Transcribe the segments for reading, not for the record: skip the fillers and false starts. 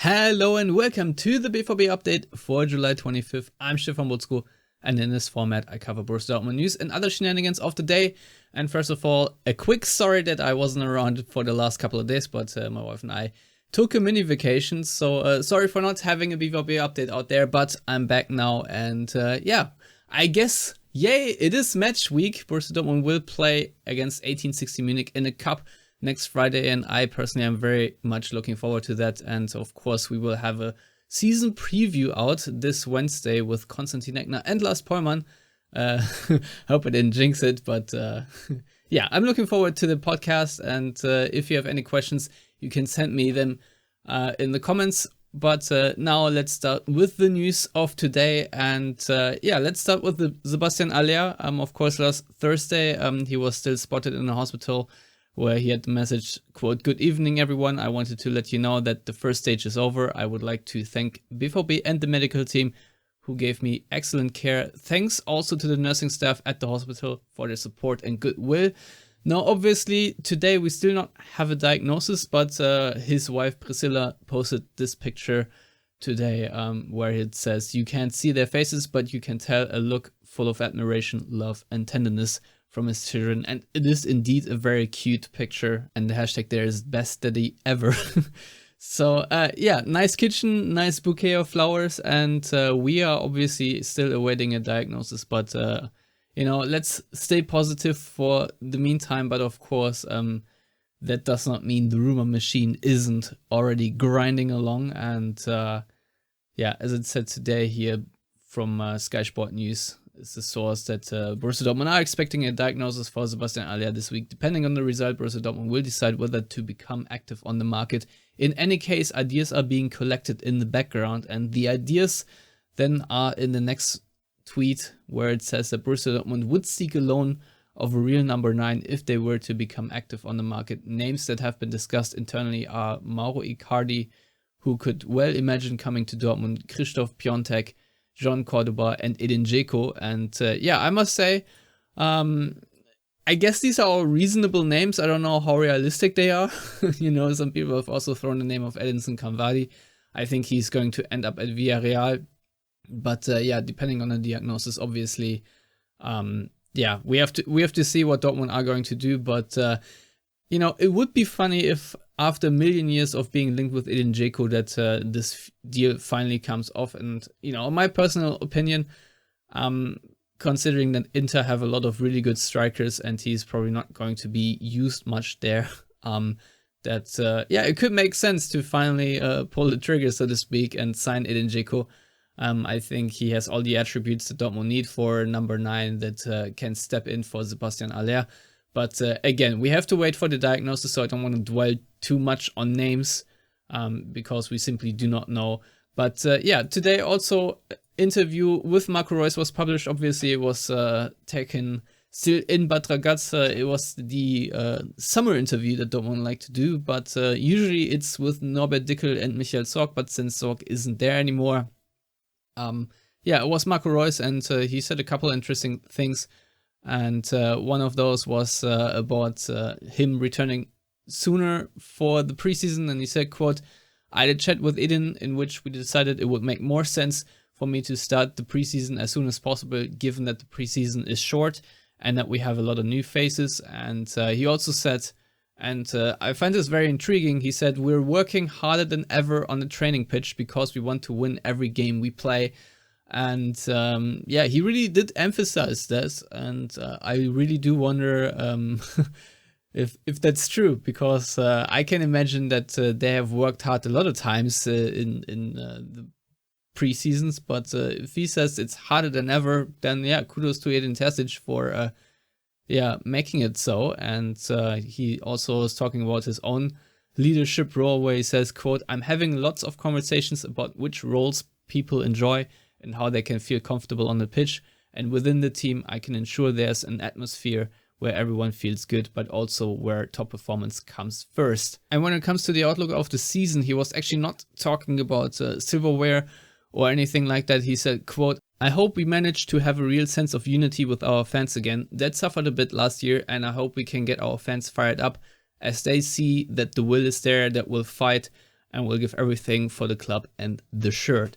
Hello and welcome to the BVB update for July 25th. I'm Stefan Butzko, and in this format I cover Borussia Dortmund news and other shenanigans of the day. And first of all, a quick sorry that I wasn't around for the last couple of days, but my wife and I took a mini vacation, so sorry for not having a BVB update out there, but I'm back now, and I guess, yay, it is match week. Borussia Dortmund will play against 1860 Munich in a cup next Friday, and I personally am very much looking forward to that. And of course, we will have a season preview out this Wednesday with Konstantin Eckner and Lars Pollmann. Hope I didn't jinx it, but yeah, I'm looking forward to the podcast. And if you have any questions, you can send me them in the comments. But now let's start with the news of today. And let's start with the Sebastien Haller. Of course, last Thursday, he was still spotted in the hospital, where he had the message, quote, "Good evening, everyone. I wanted to let you know that the first stage is over. I would like to thank BVB and the medical team who gave me excellent care. Thanks also to the nursing staff at the hospital for their support and goodwill." Now, obviously, today we still not have a diagnosis, but his wife Priscilla posted this picture today where it says, "You can't see their faces, but you can tell a look full of admiration, love and tenderness from his children." And it is indeed a very cute picture, and the hashtag there is best daddy ever. So nice kitchen, nice bouquet of flowers, and we are obviously still awaiting a diagnosis, but let's stay positive for the meantime. But of course, that does not mean the rumor machine isn't already grinding along. And as it said today here from Sky Sport News, is the source that Borussia Dortmund are expecting a diagnosis for Sebastien Haller this week. Depending on the result, Borussia Dortmund will decide whether to become active on the market. In any case, ideas are being collected in the background, and the ideas then are in the next tweet, where it says that Borussia Dortmund would seek a loan of a real number 9 if they were to become active on the market. Names that have been discussed internally are Mauro Icardi, who could well imagine coming to Dortmund, Christoph Piontek, John Cordoba and Edin Dzeko. And I must say, I guess these are all reasonable names. I don't know how realistic they are. Some people have also thrown the name of Edinson Cavani. I think he's going to end up at Villarreal. But depending on the diagnosis, obviously, we have to see what Dortmund are going to do. But it would be funny if after a million years of being linked with Edin Dzeko that this deal finally comes off. And, my personal opinion, considering that Inter have a lot of really good strikers and he's probably not going to be used much there, it could make sense to finally pull the trigger, so to speak, and sign Edin Dzeko. I think he has all the attributes that Dortmund need for number 9 that can step in for Sebastien Haller. But again, we have to wait for the diagnosis, so I don't want to dwell too much on names because we simply do not know. But today also interview with Marco Reus was published. Obviously, it was taken still in Bad Ragaz. It was the summer interview that Dortmund like to do, but usually it's with Norbert Dickel and Michael Zorc, but since Zorc isn't there anymore, it was Marco Reus, and he said a couple interesting things. And one of those was about him returning sooner for the preseason. And he said, quote, "I had a chat with Edin in which we decided it would make more sense for me to start the preseason as soon as possible, given that the preseason is short and that we have a lot of new faces." And he also said, and I find this very intriguing, he said, "We're working harder than ever on the training pitch because we want to win every game we play." And he really did emphasize this, and I really do wonder if that's true, because I can imagine that they have worked hard a lot of times in the preseasons. But if he says it's harder than ever, then kudos to Edin Terzic for making it so. And he also was talking about his own leadership role, where he says, quote, "I'm having lots of conversations about which roles people enjoy and how they can feel comfortable on the pitch. And within the team, I can ensure there's an atmosphere where everyone feels good, but also where top performance comes first." And when it comes to the outlook of the season, he was actually not talking about silverware or anything like that. He said, quote, "I hope we manage to have a real sense of unity with our fans again. That suffered a bit last year, and I hope we can get our fans fired up as they see that the will is there, that will fight and will give everything for the club and the shirt.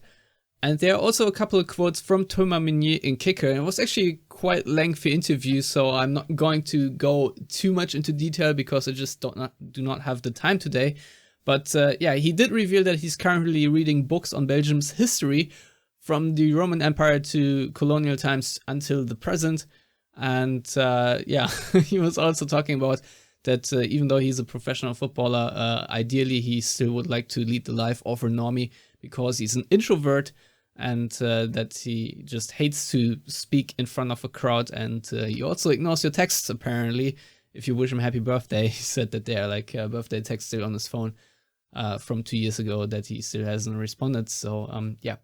And there are also a couple of quotes from Thomas Meunier in Kicker. It was actually quite lengthy interview, so I'm not going to go too much into detail because I just do not have the time today. But yeah, he did reveal that he's currently reading books on Belgium's history from the Roman Empire to colonial times until the present. And yeah, he was also talking about that even though he's a professional footballer, ideally he still would like to lead the life of a normie because he's an introvert, and that he just hates to speak in front of a crowd, and he also ignores your texts apparently. If you wish him happy birthday, he said that they are like birthday texts still on his phone from 2 years ago that he still hasn't responded. So yeah,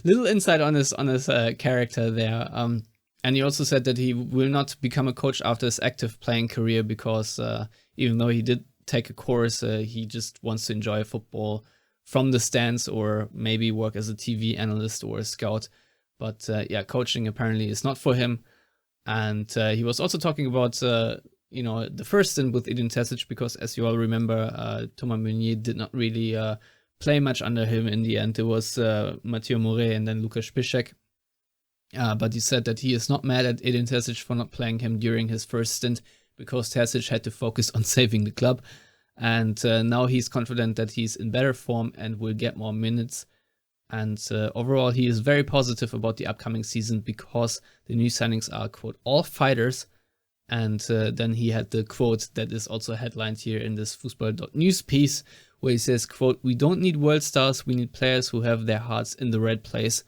little insight on his character there. And he also said that he will not become a coach after his active playing career because even though he did take a course, he just wants to enjoy football from the stands, or maybe work as a TV analyst or a scout. But yeah, coaching apparently is not for him. And he was also talking about, you know, the first stint with Edin Dzeko, because as you all remember, Thomas Meunier did not really play much under him in the end. It was Mathieu Moret and then Lukas Piszczek. But he said that he is not mad at Edin Dzeko for not playing him during his first stint, because Terzic had to focus on saving the club. And now he's confident that he's in better form and will get more minutes. And overall, he is very positive about the upcoming season because the new signings are, quote, all fighters. And then he had the quote that is also headlined here in this Fußball.news piece, where he says, quote, "We don't need world stars, we need players who have their hearts in the right place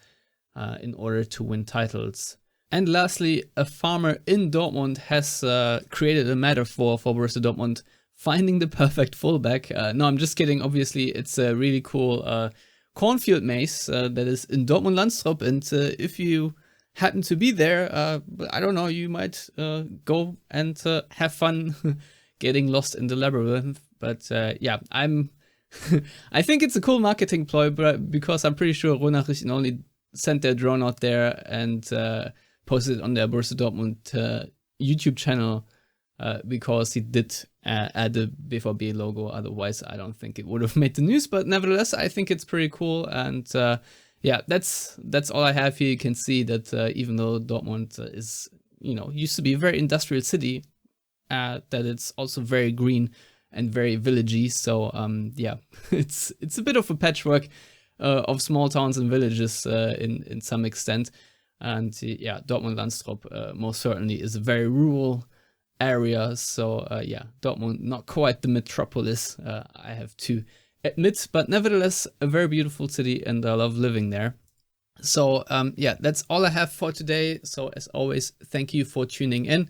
in order to win titles." And lastly, a farmer in Dortmund has created a metaphor for Borussia Dortmund finding the perfect fullback. No, I'm just kidding. Obviously, it's a really cool cornfield maze that is in Dortmund Landstrop. And if you happen to be there, I don't know, you might go and have fun getting lost in the labyrinth. But yeah, I think it's a cool marketing ploy, but because I'm pretty sure Ronachrichten only sent their drone out there and posted it on their Borussia Dortmund YouTube channel because he did add the BVB logo. Otherwise, I don't think it would have made the news. But nevertheless, I think it's pretty cool. And yeah, that's all I have here. You can see that even though Dortmund is, you know, used to be a very industrial city, that it's also very green and very villagey. So yeah, it's a bit of a patchwork of small towns and villages in some extent. And yeah, Dortmund Landstrop most certainly is a very rural area. So yeah, Dortmund not quite the metropolis, I have to admit, but nevertheless a very beautiful city, and I love living there. So yeah, that's all I have for today. So as always, thank you for tuning in,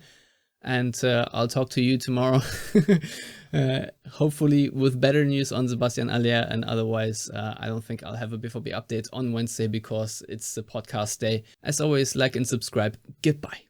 and I'll talk to you tomorrow. Hopefully with better news on Sebastien Haller, and otherwise I don't think I'll have a BVB update on Wednesday because it's the podcast day. As always, like and subscribe. Goodbye.